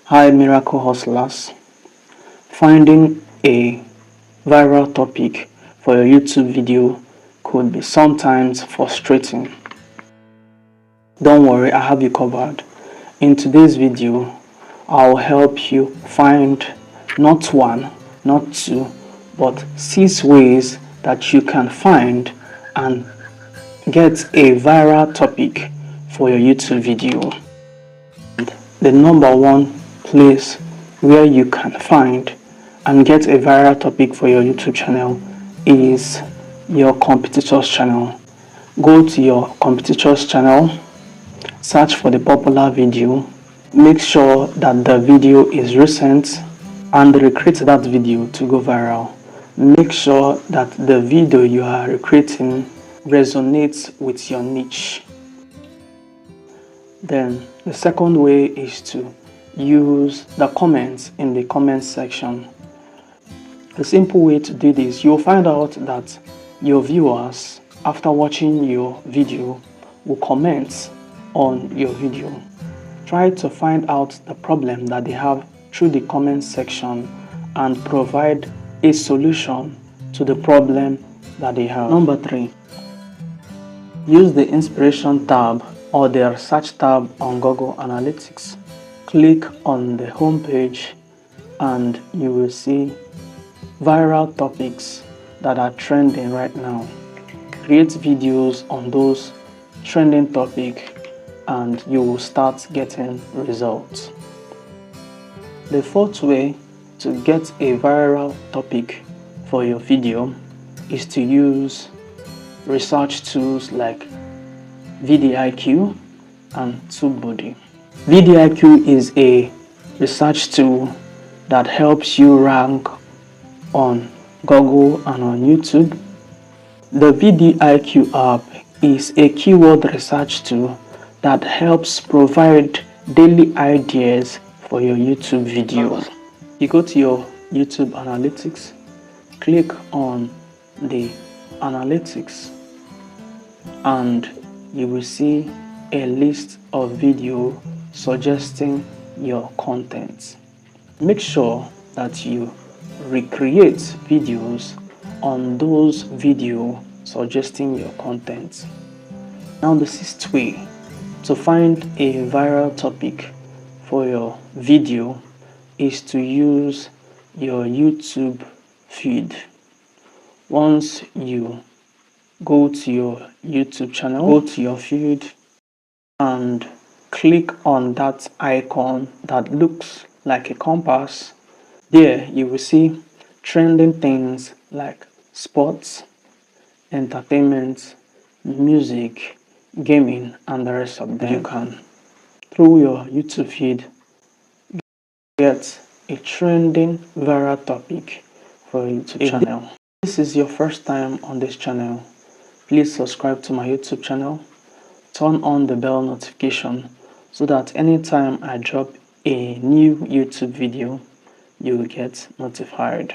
Hi Miracle Hustlers. Finding a viral topic for your YouTube video could be sometimes frustrating. Don't worry, I have you covered. In today's video, I'll help you find not one, not two, but 6 ways that you can find and get a viral topic for your YouTube video. The number one place where you can find and get a viral topic for your YouTube channel is your competitor's channel. Go to your competitor's channel, search for the popular video, make sure that the video is recent and recreate that video to go viral. Make sure that the video you are recreating resonates with your niche. Then the second way is to use the comments in the comment section. The simple way to do this, you'll find out that your viewers, after watching your video, will comment on your video. Try to find out the problem that they have through the comment section and provide a solution to the problem that they have. Number 3, use the inspiration tab or the research tab on Google Analytics. Click on the home page and you will see viral topics that are trending right now. Create videos on those trending topics and you will start getting results. The fourth way to get a viral topic for your video is to use research tools like VidIQ and TubeBuddy. VidIQ is a research tool that helps you rank on Google and on YouTube. The VidIQ app is a keyword research tool that helps provide daily ideas for your YouTube videos. You go to your YouTube Analytics, click on the Analytics, and you will see a list of videos suggesting your content. Make sure that you recreate videos on those videos suggesting your content. Now the 6th way to find a viral topic for your video is to use your YouTube feed. Once you go to your YouTube channel, go to your feed and click on that icon that looks like a compass. There you will see trending things like sports, entertainment, music, gaming, and the rest of them. You can, through your YouTube feed, get a trending viral topic for your YouTube channel. If this is your first time on this channel, please subscribe to my YouTube channel, turn on the bell notification so that anytime I drop a new YouTube video, you will get notified.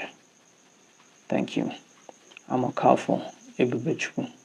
Thank you. I'm Okafo Ebubechukwu.